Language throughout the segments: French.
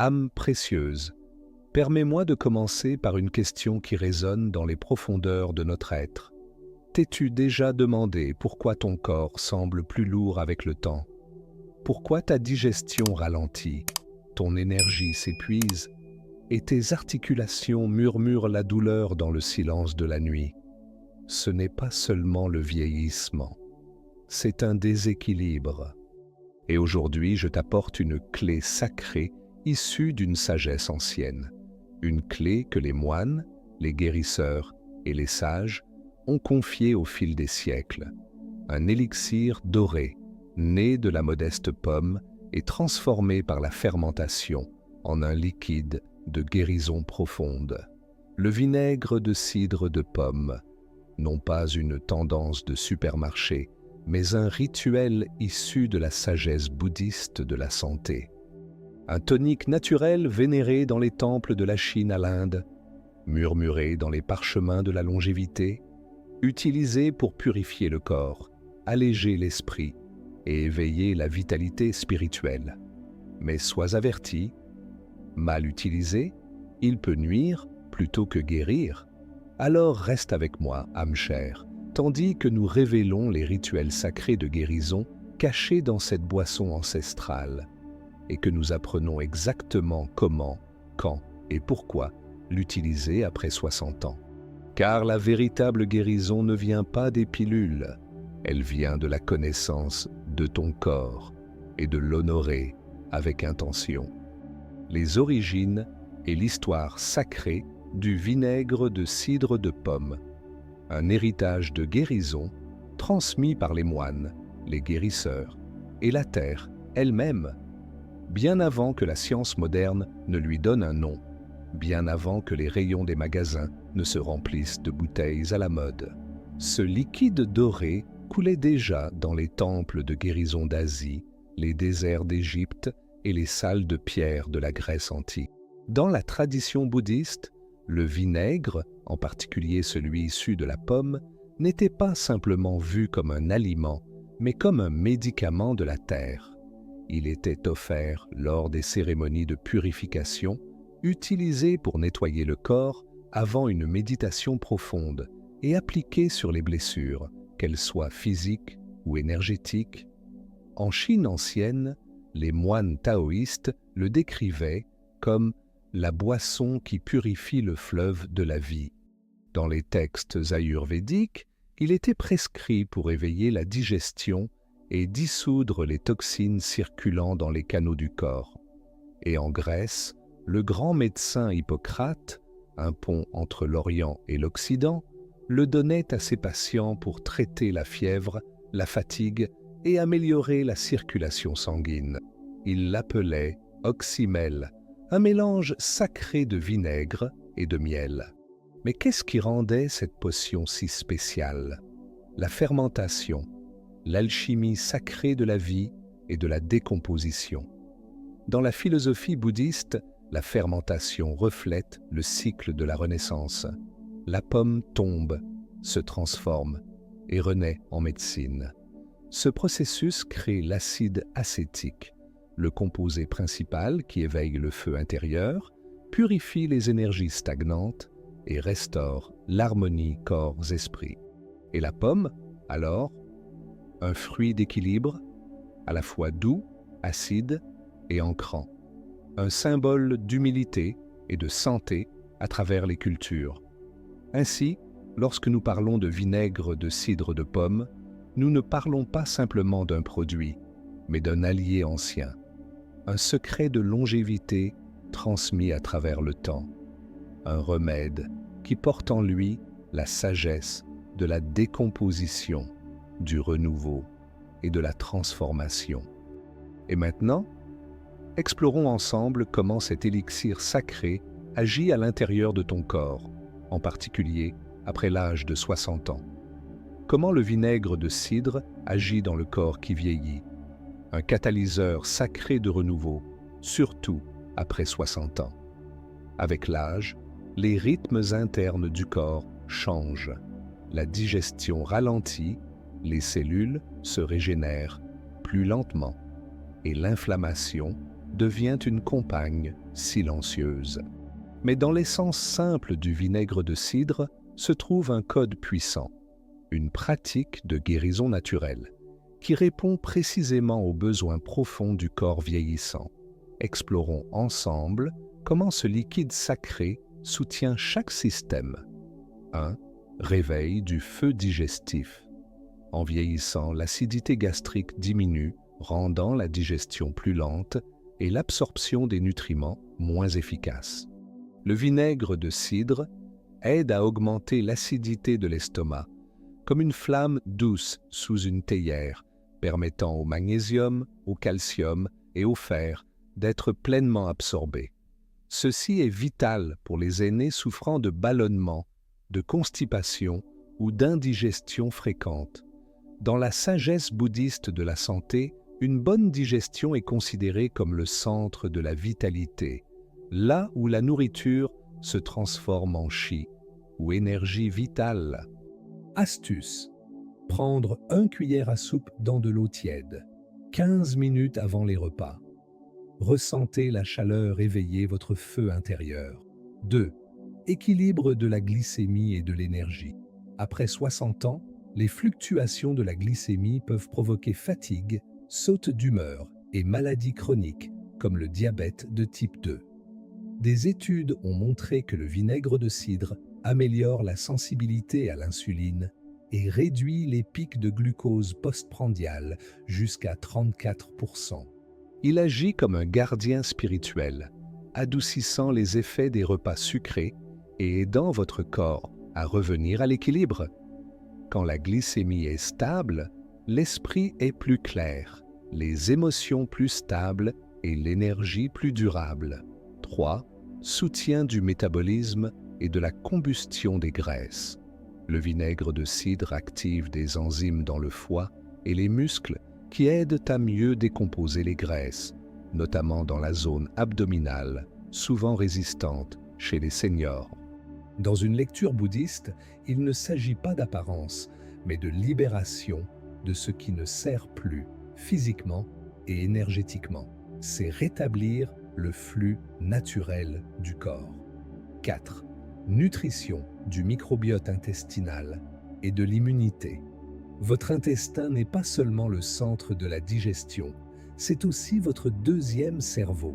Âme précieuse, permets-moi de commencer par une question qui résonne dans les profondeurs de notre être. T'es-tu déjà demandé pourquoi ton corps semble plus lourd avec le temps? Pourquoi ta digestion ralentit, ton énergie s'épuise et tes articulations murmurent la douleur dans le silence de la nuit? Ce n'est pas seulement le vieillissement, c'est un déséquilibre. Et aujourd'hui, je t'apporte une clé sacrée issue d'une sagesse ancienne. Une clé que les moines, les guérisseurs et les sages ont confiée au fil des siècles. Un élixir doré, né de la modeste pomme et transformé par la fermentation en un liquide de guérison profonde. Le vinaigre de cidre de pomme, non pas une tendance de supermarché, mais un rituel issu de la sagesse bouddhiste de la santé. Un tonique naturel vénéré dans les temples de la Chine à l'Inde, murmuré dans les parchemins de la longévité, utilisé pour purifier le corps, alléger l'esprit et éveiller la vitalité spirituelle. Mais sois averti, mal utilisé, il peut nuire plutôt que guérir. Alors reste avec moi, âme chère, tandis que nous révélons les rituels sacrés de guérison cachés dans cette boisson ancestrale, et que nous apprenons exactement comment, quand et pourquoi l'utiliser après 60 ans. Car la véritable guérison ne vient pas des pilules, elle vient de la connaissance de ton corps et de l'honorer avec intention. Les origines et l'histoire sacrée du vinaigre de cidre de pomme, un héritage de guérison transmis par les moines, les guérisseurs et la terre elle-même, bien avant que la science moderne ne lui donne un nom, bien avant que les rayons des magasins ne se remplissent de bouteilles à la mode. Ce liquide doré coulait déjà dans les temples de guérison d'Asie, les déserts d'Égypte et les salles de pierre de la Grèce antique. Dans la tradition bouddhiste, le vinaigre, en particulier celui issu de la pomme, n'était pas simplement vu comme un aliment, mais comme un médicament de la terre. Il était offert lors des cérémonies de purification, utilisé pour nettoyer le corps avant une méditation profonde et appliqué sur les blessures, qu'elles soient physiques ou énergétiques. En Chine ancienne, les moines taoïstes le décrivaient comme la boisson qui purifie le fleuve de la vie. Dans les textes ayurvédiques, il était prescrit pour éveiller la digestion et dissoudre les toxines circulant dans les canaux du corps. Et en Grèce, le grand médecin Hippocrate, un pont entre l'Orient et l'Occident, le donnait à ses patients pour traiter la fièvre, la fatigue et améliorer la circulation sanguine. Il l'appelait oxymel, un mélange sacré de vinaigre et de miel. Mais qu'est-ce qui rendait cette potion si spéciale? La fermentation, l'alchimie sacrée de la vie et de la décomposition. Dans la philosophie bouddhiste, la fermentation reflète le cycle de la renaissance. La pomme tombe, se transforme et renaît en médecine. Ce processus crée l'acide acétique, le composé principal qui éveille le feu intérieur, purifie les énergies stagnantes et restaure l'harmonie corps-esprit. Et la pomme, alors, un fruit d'équilibre, à la fois doux, acide et ancrant, un symbole d'humilité et de santé à travers les cultures. Ainsi, lorsque nous parlons de vinaigre de cidre de pomme, nous ne parlons pas simplement d'un produit, mais d'un allié ancien, un secret de longévité transmis à travers le temps, un remède qui porte en lui la sagesse de la décomposition, du renouveau et de la transformation. Et maintenant, explorons ensemble comment cet élixir sacré agit à l'intérieur de ton corps, en particulier après l'âge de 60 ans. Comment le vinaigre de cidre agit dans le corps qui vieillit, un catalyseur sacré de renouveau, surtout après 60 ans. Avec l'âge, les rythmes internes du corps changent, la digestion ralentit, les cellules se régénèrent plus lentement et l'inflammation devient une compagne silencieuse. Mais dans l'essence simple du vinaigre de cidre se trouve un code puissant, une pratique de guérison naturelle, qui répond précisément aux besoins profonds du corps vieillissant. Explorons ensemble comment ce liquide sacré soutient chaque système. 1. Réveil du feu digestif. En vieillissant, l'acidité gastrique diminue, rendant la digestion plus lente et l'absorption des nutriments moins efficace. Le vinaigre de cidre aide à augmenter l'acidité de l'estomac, comme une flamme douce sous une théière, permettant au magnésium, au calcium et au fer d'être pleinement absorbés. Ceci est vital pour les aînés souffrant de ballonnement, de constipation ou d'indigestion fréquente. Dans la sagesse bouddhiste de la santé, une bonne digestion est considérée comme le centre de la vitalité, là où la nourriture se transforme en chi, ou énergie vitale. Astuce. Prendre 1 cuillère à soupe dans de l'eau tiède, 15 minutes avant les repas. Ressentez la chaleur éveiller votre feu intérieur. 2. Équilibre de la glycémie et de l'énergie. Après 60 ans, les fluctuations de la glycémie peuvent provoquer fatigue, saute d'humeur et maladies chroniques comme le diabète de type 2. Des études ont montré que le vinaigre de cidre améliore la sensibilité à l'insuline et réduit les pics de glucose postprandial jusqu'à 34%. Il agit comme un gardien spirituel, adoucissant les effets des repas sucrés et aidant votre corps à revenir à l'équilibre. Quand la glycémie est stable, l'esprit est plus clair, les émotions plus stables et l'énergie plus durable. 3. Soutien du métabolisme et de la combustion des graisses. Le vinaigre de cidre active des enzymes dans le foie et les muscles qui aident à mieux décomposer les graisses, notamment dans la zone abdominale, souvent résistante chez les seniors. Dans une lecture bouddhiste, il ne s'agit pas d'apparence, mais de libération de ce qui ne sert plus physiquement et énergétiquement. C'est rétablir le flux naturel du corps. 4. Nutrition du microbiote intestinal et de l'immunité. Votre intestin n'est pas seulement le centre de la digestion, c'est aussi votre deuxième cerveau.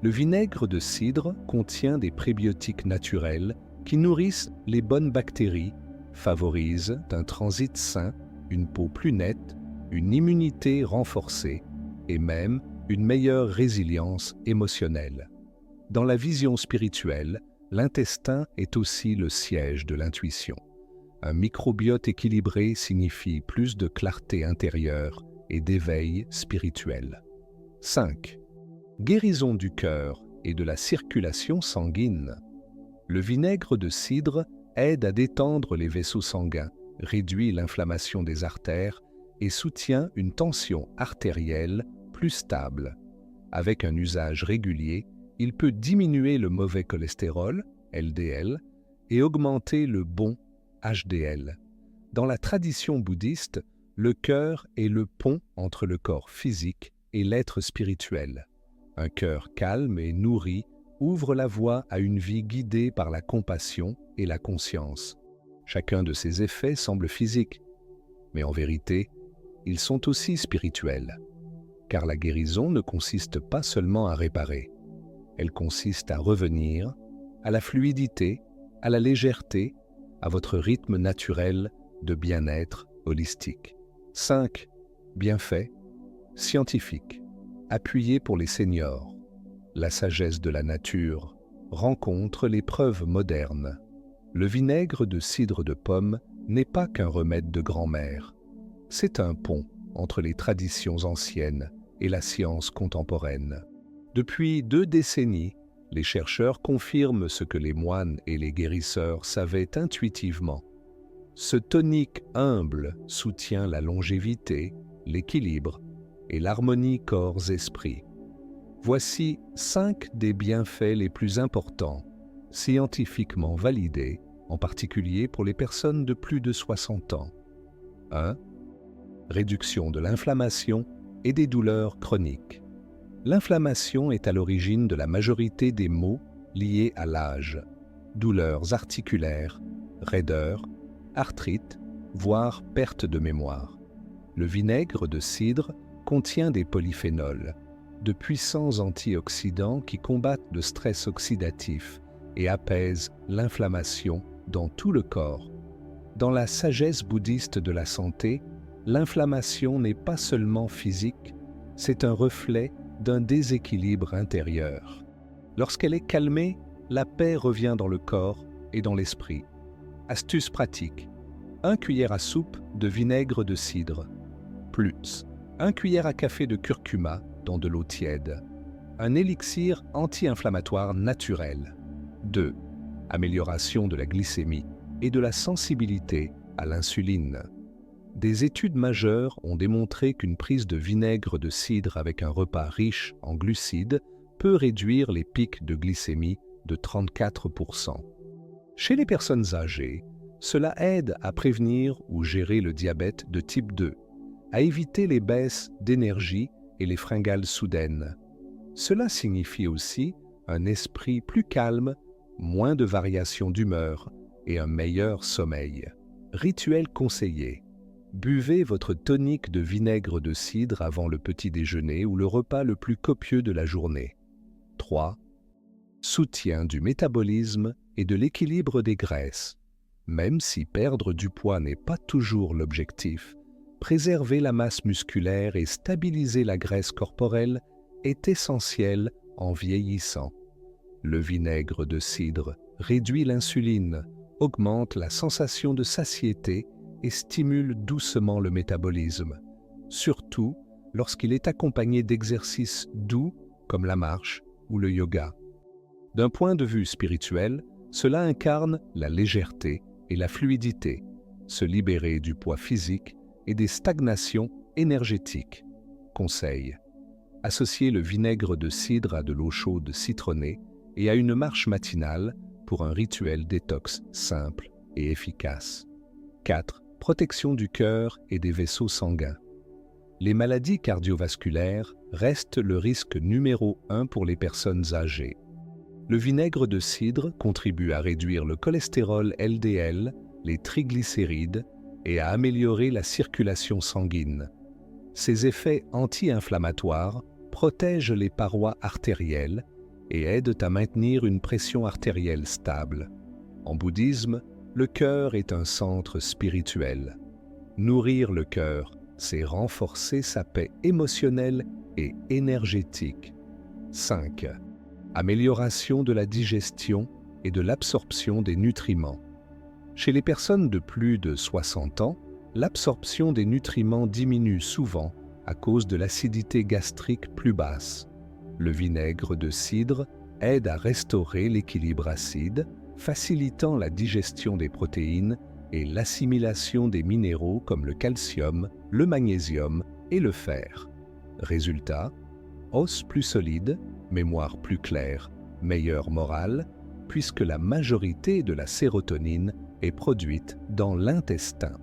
Le vinaigre de cidre contient des prébiotiques naturels qui nourrissent les bonnes bactéries, favorisent un transit sain, une peau plus nette, une immunité renforcée et même une meilleure résilience émotionnelle. Dans la vision spirituelle, l'intestin est aussi le siège de l'intuition. Un microbiote équilibré signifie plus de clarté intérieure et d'éveil spirituel. 5. Guérison du cœur et de la circulation sanguine. Le vinaigre de cidre aide à détendre les vaisseaux sanguins, réduit l'inflammation des artères et soutient une tension artérielle plus stable. Avec un usage régulier, il peut diminuer le mauvais cholestérol, LDL, et augmenter le bon HDL. Dans la tradition bouddhiste, le cœur est le pont entre le corps physique et l'être spirituel. Un cœur calme et nourri ouvre la voie à une vie guidée par la compassion et la conscience. Chacun de ces effets semble physique, mais en vérité, ils sont aussi spirituels. Car la guérison ne consiste pas seulement à réparer. Elle consiste à revenir à la fluidité, à la légèreté, à votre rythme naturel de bien-être holistique. 5. Bienfaits scientifiques. Appuyés pour les seniors. La sagesse de la nature rencontre les preuves modernes. Le vinaigre de cidre de pomme n'est pas qu'un remède de grand-mère. C'est un pont entre les traditions anciennes et la science contemporaine. Depuis 2 décennies, les chercheurs confirment ce que les moines et les guérisseurs savaient intuitivement. Ce tonique humble soutient la longévité, l'équilibre et l'harmonie corps-esprit. Voici 5 des bienfaits les plus importants, scientifiquement validés, en particulier pour les personnes de plus de 60 ans. 1. Réduction de l'inflammation et des douleurs chroniques. L'inflammation est à l'origine de la majorité des maux liés à l'âge, douleurs articulaires, raideur, arthrite, voire perte de mémoire. Le vinaigre de cidre contient des polyphénols, de puissants antioxydants qui combattent le stress oxydatif et apaisent l'inflammation dans tout le corps. Dans la sagesse bouddhiste de la santé, l'inflammation n'est pas seulement physique, c'est un reflet d'un déséquilibre intérieur. Lorsqu'elle est calmée, la paix revient dans le corps et dans l'esprit. Astuce pratique. 1 cuillère à soupe de vinaigre de cidre, plus 1 cuillère à café de curcuma dans de l'eau tiède. Un élixir anti-inflammatoire naturel. 2. Amélioration de la glycémie et de la sensibilité à l'insuline. Des études majeures ont démontré qu'une prise de vinaigre de cidre avec un repas riche en glucides peut réduire les pics de glycémie de 34%. Chez les personnes âgées, cela aide à prévenir ou gérer le diabète de type 2, à éviter les baisses d'énergie et les fringales soudaines. Cela signifie aussi un esprit plus calme, moins de variations d'humeur et un meilleur sommeil. Rituel conseillé. Buvez votre tonique de vinaigre de cidre avant le petit déjeuner ou le repas le plus copieux de la journée. 3. Soutien du métabolisme et de l'équilibre des graisses. Même si perdre du poids n'est pas toujours l'objectif, préserver la masse musculaire et stabiliser la graisse corporelle est essentiel en vieillissant. Le vinaigre de cidre réduit l'insuline, augmente la sensation de satiété et stimule doucement le métabolisme, surtout lorsqu'il est accompagné d'exercices doux comme la marche ou le yoga. D'un point de vue spirituel, cela incarne la légèreté et la fluidité, se libérer du poids physique et des stagnations énergétiques. Conseil. Associez le vinaigre de cidre à de l'eau chaude citronnée et à une marche matinale pour un rituel détox simple et efficace. 4. Protection du cœur et des vaisseaux sanguins. Les maladies cardiovasculaires restent le risque numéro 1 pour les personnes âgées. Le vinaigre de cidre contribue à réduire le cholestérol LDL, les triglycérides et à améliorer la circulation sanguine. Ses effets anti-inflammatoires protègent les parois artérielles et aident à maintenir une pression artérielle stable. En bouddhisme, le cœur est un centre spirituel. Nourrir le cœur, c'est renforcer sa paix émotionnelle et énergétique. 5. Amélioration de la digestion et de l'absorption des nutriments. Chez les personnes de plus de 60 ans, l'absorption des nutriments diminue souvent à cause de l'acidité gastrique plus basse. Le vinaigre de cidre aide à restaurer l'équilibre acide, facilitant la digestion des protéines et l'assimilation des minéraux comme le calcium, le magnésium et le fer. Résultat, os plus solide, mémoire plus claire, meilleure morale, puisque la majorité de la sérotonine est produite dans l'intestin.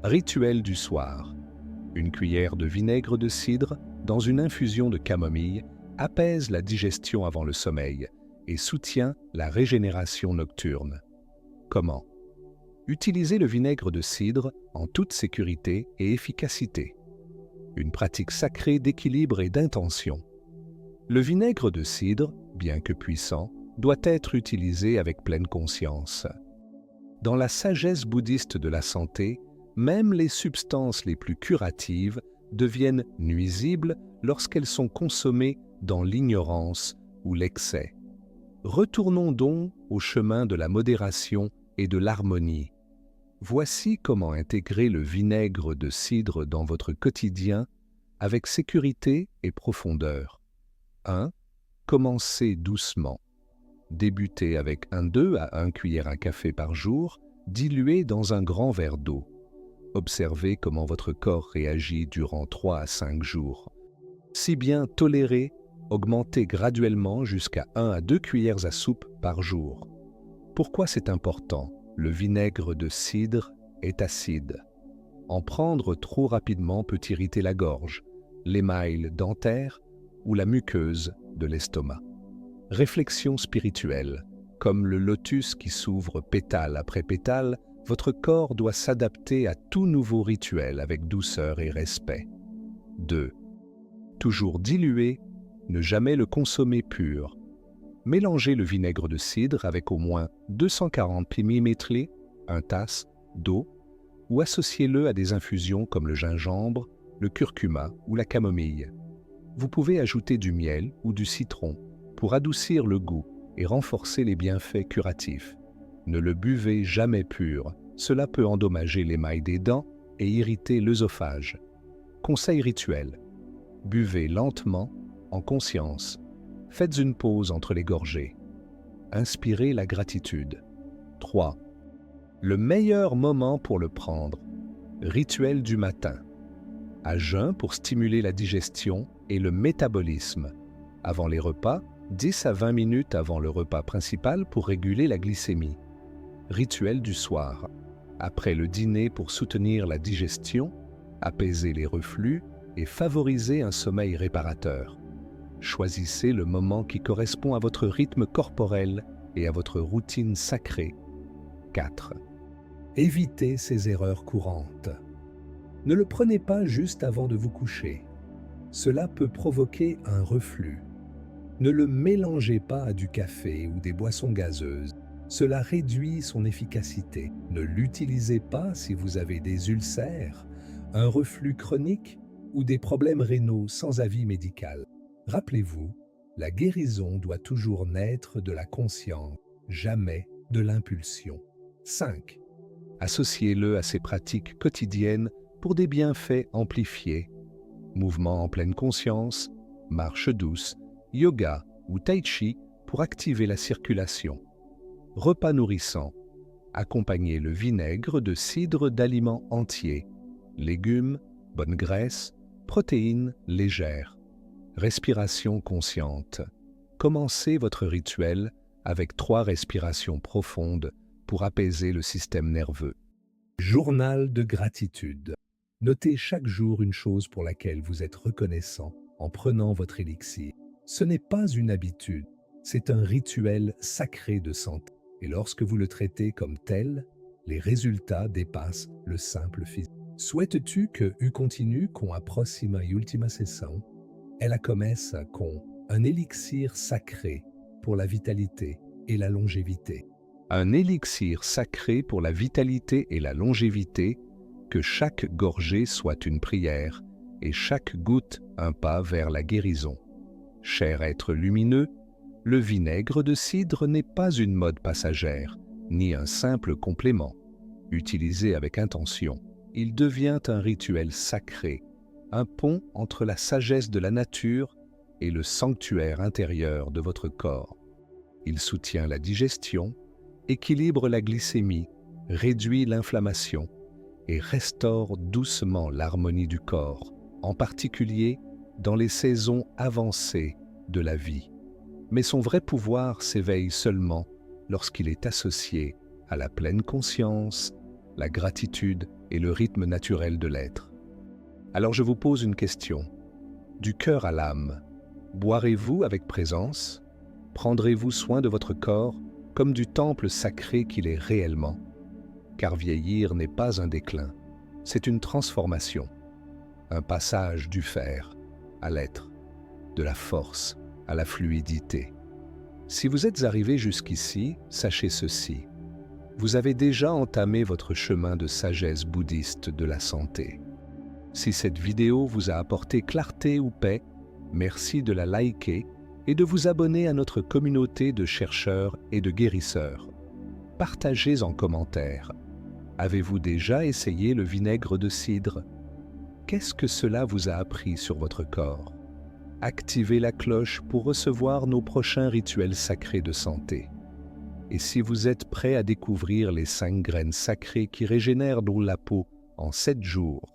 Rituel du soir. Une cuillère de vinaigre de cidre dans une infusion de camomille apaise la digestion avant le sommeil et soutient la régénération nocturne. Comment? Utilisez le vinaigre de cidre en toute sécurité et efficacité. Une pratique sacrée d'équilibre et d'intention. Le vinaigre de cidre, bien que puissant, doit être utilisé avec pleine conscience. Dans la sagesse bouddhiste de la santé, même les substances les plus curatives deviennent nuisibles lorsqu'elles sont consommées dans l'ignorance ou l'excès. Retournons donc au chemin de la modération et de l'harmonie. Voici comment intégrer le vinaigre de cidre dans votre quotidien avec sécurité et profondeur. 1. Commencez doucement. Débutez avec 2 à 1 cuillère à café par jour, dilué dans un grand verre d'eau. Observez comment votre corps réagit durant 3 à 5 jours. Si bien toléré, augmentez graduellement jusqu'à 1 à 2 cuillères à soupe par jour. Pourquoi c'est important? Le vinaigre de cidre est acide. En prendre trop rapidement peut irriter la gorge, l'émail dentaire ou la muqueuse de l'estomac. Réflexion spirituelle. Comme le lotus qui s'ouvre pétale après pétale, votre corps doit s'adapter à tout nouveau rituel avec douceur et respect. 2. Toujours dilué, ne jamais le consommer pur. Mélangez le vinaigre de cidre avec au moins 240 ml, 1 tasse, d'eau, ou associez-le à des infusions comme le gingembre, le curcuma ou la camomille. Vous pouvez ajouter du miel ou du citron pour adoucir le goût et renforcer les bienfaits curatifs. Ne le buvez jamais pur, cela peut endommager l'émail des dents et irriter l'œsophage. Conseil rituel. Buvez lentement, en conscience. Faites une pause entre les gorgées. Inspirez la gratitude. 3. Le meilleur moment pour le prendre. Rituel du matin. À jeun pour stimuler la digestion et le métabolisme. Avant les repas, 10 à 20 minutes avant le repas principal pour réguler la glycémie. Rituel du soir. Après le dîner pour soutenir la digestion, apaiser les reflux et favoriser un sommeil réparateur. Choisissez le moment qui correspond à votre rythme corporel et à votre routine sacrée. 4. Évitez ces erreurs courantes. Ne le prenez pas juste avant de vous coucher. Cela peut provoquer un reflux. Ne le mélangez pas à du café ou des boissons gazeuses. Cela réduit son efficacité. Ne l'utilisez pas si vous avez des ulcères, un reflux chronique ou des problèmes rénaux sans avis médical. Rappelez-vous, la guérison doit toujours naître de la conscience, jamais de l'impulsion. 5. Associez-le à ces pratiques quotidiennes pour des bienfaits amplifiés. Mouvements en pleine conscience, marche douce, yoga ou tai chi pour activer la circulation. Repas nourrissants. Accompagnez le vinaigre de cidre d'aliments entiers, légumes, bonne graisse, protéines légères. Respiration consciente. Commencez votre rituel avec 3 respirations profondes pour apaiser le système nerveux. Journal de gratitude. Notez chaque jour une chose pour laquelle vous êtes reconnaissant en prenant votre élixir. Ce n'est pas une habitude, c'est un rituel sacré de santé. Et lorsque vous le traitez comme tel, les résultats dépassent le simple physique. Souhaites-tu que U continue com a próxima e última sessão? Ela começa com un élixir sacré pour la vitalité et la longévité. Un élixir sacré pour la vitalité et la longévité, que chaque gorgée soit une prière et chaque goutte un pas vers la guérison. Cher être lumineux, le vinaigre de cidre n'est pas une mode passagère, ni un simple complément. Utilisé avec intention, il devient un rituel sacré, un pont entre la sagesse de la nature et le sanctuaire intérieur de votre corps. Il soutient la digestion, équilibre la glycémie, réduit l'inflammation et restaure doucement l'harmonie du corps, en particulier dans les saisons avancées de la vie. Mais son vrai pouvoir s'éveille seulement lorsqu'il est associé à la pleine conscience, la gratitude et le rythme naturel de l'être. Alors je vous pose une question. Du cœur à l'âme, boirez-vous avec présence? Prendrez-vous soin de votre corps comme du temple sacré qu'il est réellement? Car vieillir n'est pas un déclin, c'est une transformation, un passage du faire à l'être, de la force à la fluidité. Si vous êtes arrivé jusqu'ici, sachez ceci. Vous avez déjà entamé votre chemin de sagesse bouddhiste de la santé. Si cette vidéo vous a apporté clarté ou paix, merci de la liker et de vous abonner à notre communauté de chercheurs et de guérisseurs. Partagez en commentaire. Avez-vous déjà essayé le vinaigre de cidre? Qu'est-ce que cela vous a appris sur votre corps? Activez la cloche pour recevoir nos prochains rituels sacrés de santé. Et si vous êtes prêt à découvrir les 5 graines sacrées qui régénèrent la peau en 7 jours,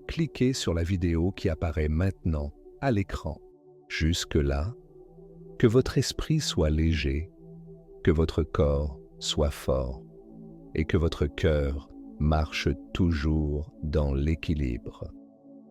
cliquez sur la vidéo qui apparaît maintenant à l'écran. Jusque-là, que votre esprit soit léger, que votre corps soit fort et que votre cœur marche toujours dans l'équilibre.